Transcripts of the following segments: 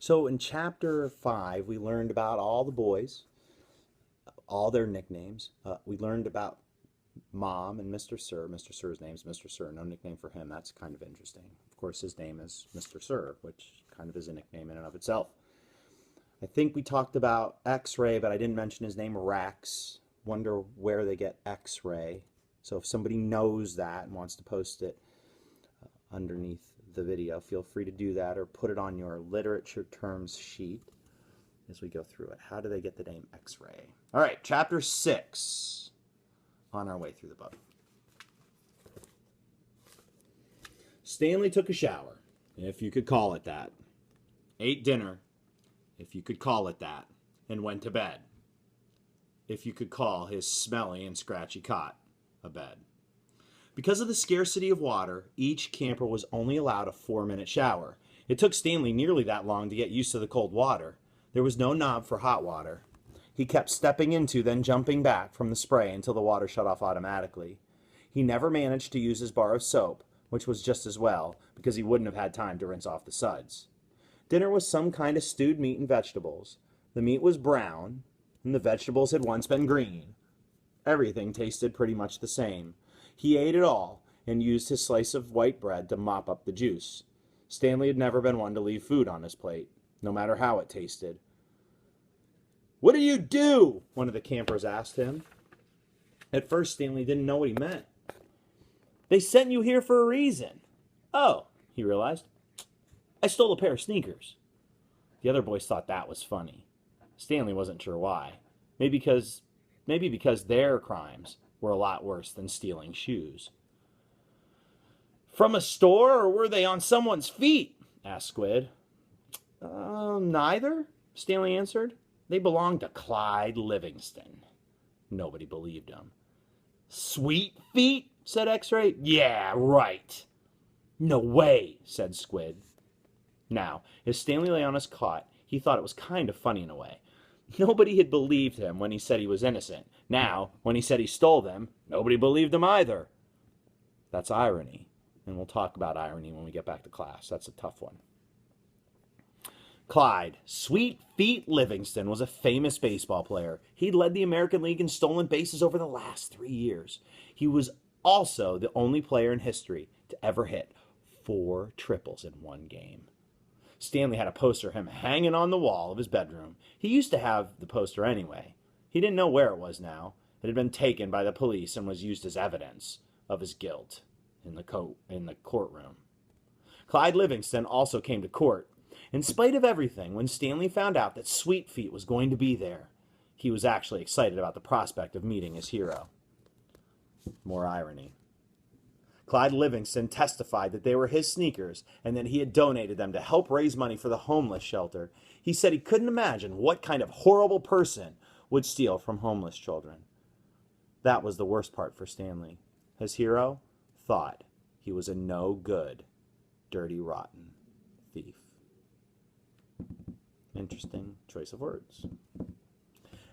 So in chapter 5, we learned about all the boys, all their nicknames. We learned about Mom and Mr. Sir. Mr. Sir's name's Mr. Sir. No nickname for him. That's kind of interesting. Of course, his name is Mr. Sir, which kind of is a nickname in and of itself. I think we talked about X-Ray, but I didn't mention his name, Rex. Wonder where they get X-Ray. So if somebody knows that and wants to post it underneath the video, feel free to do that or put it on your literature terms sheet as we go through it. How do they get the name X-Ray? All right, chapter 6, on our way through the book. Stanley took a shower, if you could call it that, ate dinner, if you could call it that, and went to bed, if you could call his smelly and scratchy cot a bed. Because of the scarcity of water, each camper was only allowed a 4-minute shower. It took Stanley nearly that long to get used to the cold water. There was no knob for hot water. He kept stepping into, then jumping back from the spray until the water shut off automatically. He never managed to use his bar of soap, which was just as well, because he wouldn't have had time to rinse off the suds. Dinner was some kind of stewed meat and vegetables. The meat was brown, and the vegetables had once been green. Everything tasted pretty much the same. He ate it all, and used his slice of white bread to mop up the juice. Stanley had never been one to leave food on his plate, no matter how it tasted. "What did you do?" one of the campers asked him. At first, Stanley didn't know what he meant. "They sent you here for a reason." "Oh," he realized. "I stole a pair of sneakers." The other boys thought that was funny. Stanley wasn't sure why. Maybe because their crimes were a lot worse than stealing shoes. "From a store, or were they on someone's feet?" asked Squid. Neither," Stanley answered. "They belonged to Clyde Livingston." Nobody believed him. "Sweet feet?" said X-Ray. "Yeah, right." "No way," said Squid. Now, as Stanley lay on his cot, he thought it was kind of funny in a way. Nobody had believed him when he said he was innocent. Now, when he said he stole them, nobody believed him either. That's irony, and we'll talk about irony when we get back to class. That's a tough one. Clyde Sweet Feet Livingston was a famous baseball player. He'd led the American League in stolen bases over the last 3 years. He was also the only player in history to ever hit 4 triples in one game. Stanley had a poster of him hanging on the wall of his bedroom. He used to have the poster anyway. He didn't know where it was now. It had been taken by the police and was used as evidence of his guilt in the courtroom. Clyde Livingston also came to court. In spite of everything, when Stanley found out that Sweet Feet was going to be there, he was actually excited about the prospect of meeting his hero. More irony. Clyde Livingston testified that they were his sneakers and that he had donated them to help raise money for the homeless shelter. He said he couldn't imagine what kind of horrible person would steal from homeless children. That was the worst part for Stanley. His hero thought he was a no-good, dirty, rotten thief. Interesting choice of words.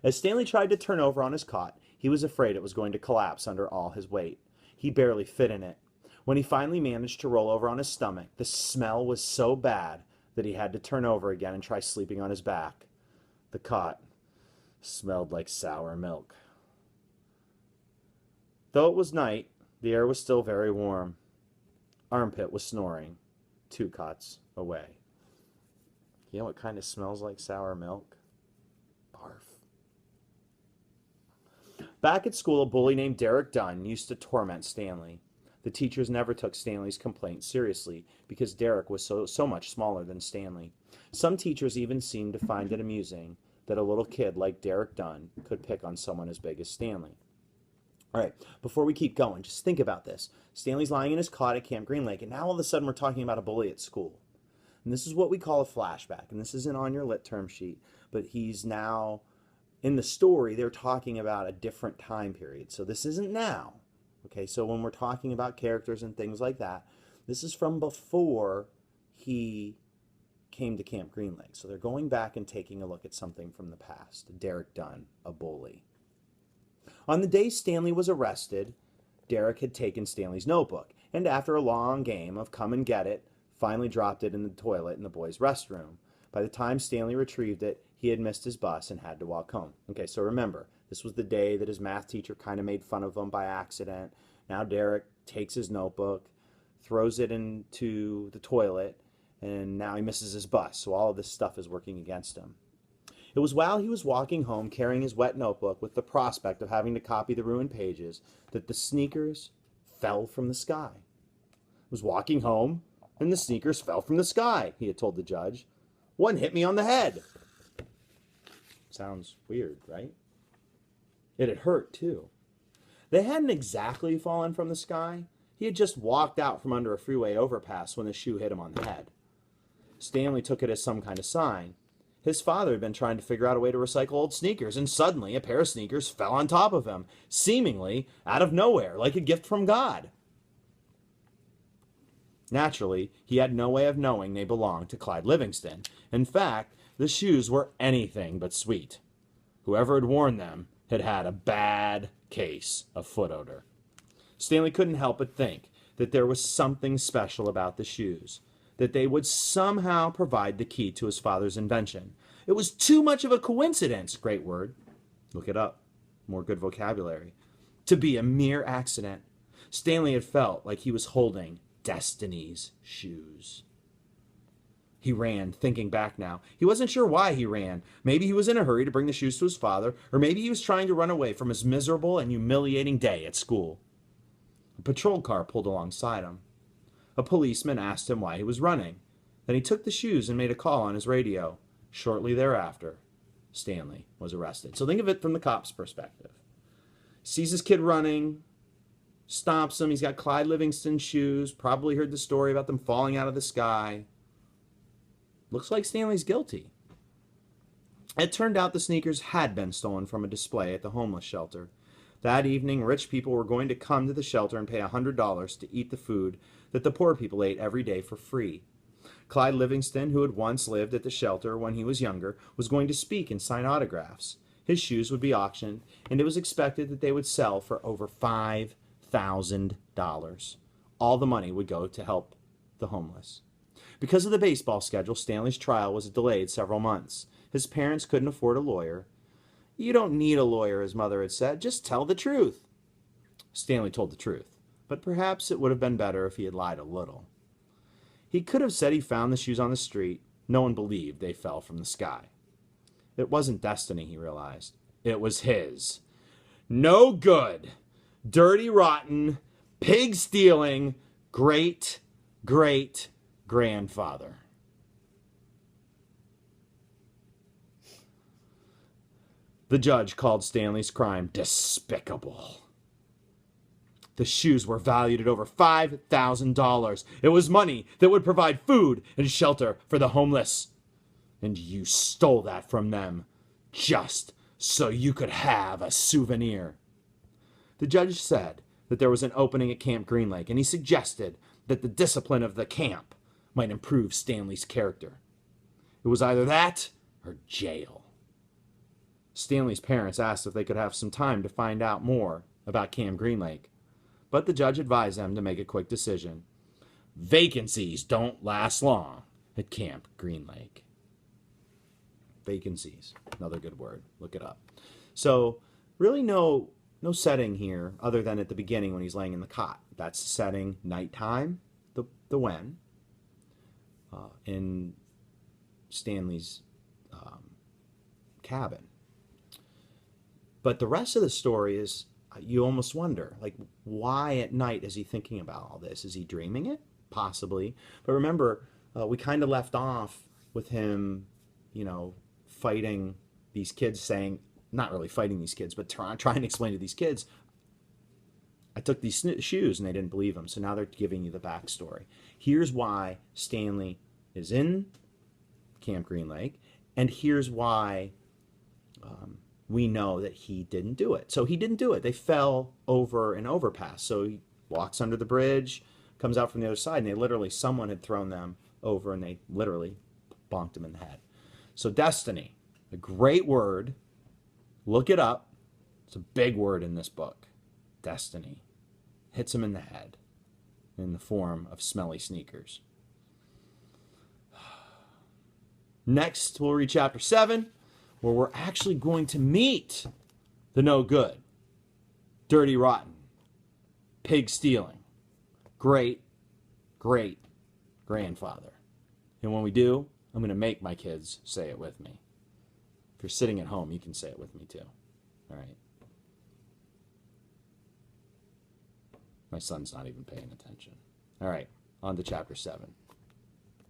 As Stanley tried to turn over on his cot, he was afraid it was going to collapse under all his weight. He barely fit in it. When he finally managed to roll over on his stomach, the smell was so bad that he had to turn over again and try sleeping on his back. The cot smelled like sour milk. Though it was night, the air was still very warm. Armpit was snoring 2 cots away. You know what kind of smells like sour milk? Barf. Back at school, a bully named Derek Dunn used to torment Stanley. The teachers never took Stanley's complaint seriously because Derek was so much smaller than Stanley. Some teachers even seemed to find it amusing that a little kid like Derek Dunn could pick on someone as big as Stanley. All right, before we keep going, just think about this. Stanley's lying in his cot at Camp Green Lake, and now all of a sudden we're talking about a bully at school. And this is what we call a flashback, and this isn't on your lit term sheet, but he's now, in the story, they're talking about a different time period. So this isn't now. Okay, so when we're talking about characters and things like that, this is from before he came to Camp Green Lake. So they're going back and taking a look at something from the past. Derek Dunn, a bully. On the day Stanley was arrested, Derek had taken Stanley's notebook, and after a long game of come and get it, finally dropped it in the toilet in the boys' restroom. By the time Stanley retrieved it, he had missed his bus and had to walk home. Okay, so remember, this was the day that his math teacher kind of made fun of him by accident. Now Derek takes his notebook, throws it into the toilet, and now he misses his bus. So all of this stuff is working against him. It was while he was walking home carrying his wet notebook with the prospect of having to copy the ruined pages that the sneakers fell from the sky. He was walking home and the sneakers fell from the sky, he had told the judge. One hit me on the head. Sounds weird, right? It had hurt too. They hadn't exactly fallen from the sky. He had just walked out from under a freeway overpass when the shoe hit him on the head. Stanley took it as some kind of sign. His father had been trying to figure out a way to recycle old sneakers, and suddenly a pair of sneakers fell on top of him, seemingly out of nowhere, like a gift from God. Naturally, he had no way of knowing they belonged to Clyde Livingston. In fact, the shoes were anything but sweet. Whoever had worn them had had a bad case of foot odor. Stanley couldn't help but think that there was something special about the shoes, that they would somehow provide the key to his father's invention. It was too much of a coincidence, great word, look it up, more good vocabulary, to be a mere accident. Stanley had felt like he was holding destiny's shoes. He ran, thinking back now. He wasn't sure why he ran. Maybe he was in a hurry to bring the shoes to his father, or maybe he was trying to run away from his miserable and humiliating day at school. A patrol car pulled alongside him. A policeman asked him why he was running. Then he took the shoes and made a call on his radio. Shortly thereafter, Stanley was arrested. So think of it from the cop's perspective. Sees his kid running, stops him. He's got Clyde Livingston shoes, probably heard the story about them falling out of the sky. Looks like Stanley's guilty. It turned out the sneakers had been stolen from a display at the homeless shelter. That evening, rich people were going to come to the shelter and pay $100 to eat the food that the poor people ate every day for free. Clyde Livingston, who had once lived at the shelter when he was younger, was going to speak and sign autographs. His shoes would be auctioned, and it was expected that they would sell for over $5,000. All the money would go to help the homeless. Because of the baseball schedule, Stanley's trial was delayed several months. His parents couldn't afford a lawyer. You don't need a lawyer, his mother had said. Just tell the truth. Stanley told the truth, but perhaps it would have been better if he had lied a little. He could have said he found the shoes on the street. No one believed they fell from the sky. It wasn't destiny, he realized. It was his. No good, dirty, rotten, pig-stealing, great-great-grandfather. The judge called Stanley's crime despicable. The shoes were valued at over $5,000. It was money that would provide food and shelter for the homeless. And you stole that from them just so you could have a souvenir. The judge said that there was an opening at Camp Green Lake, and he suggested that the discipline of the camp might improve Stanley's character. It was either that or jail. Stanley's parents asked if they could have some time to find out more about Camp Green Lake, but the judge advised them to make a quick decision. Vacancies don't last long at Camp Green Lake. Vacancies, another good word. Look it up. So, really no setting here other than at the beginning when he's laying in the cot. That's the setting, nighttime, the when, in Stanley's cabin. But the rest of the story is, you almost wonder, like, why at night is he thinking about all this? Is he dreaming it? Possibly. But remember, we kind of left off with him, fighting these kids, saying, not really fighting these kids, but trying to explain to these kids, I took these shoes and they didn't believe him. So now they're giving you the backstory. Here's why Stanley is in Camp Green Lake, and here's why we know that he didn't do it. So he didn't do it. They fell over an overpass. So he walks under the bridge, comes out from the other side, and someone had thrown them over, and they literally bonked him in the head. So destiny, a great word. Look it up. It's a big word in this book. Destiny. Hits him in the head in the form of smelly sneakers. Next, we'll read chapter 7, where we're actually going to meet the no good, dirty, rotten, pig stealing, great grandfather. And when we do, I'm going to make my kids say it with me. If you're sitting at home, you can say it with me too. All right. My son's not even paying attention. All right, on to chapter 7.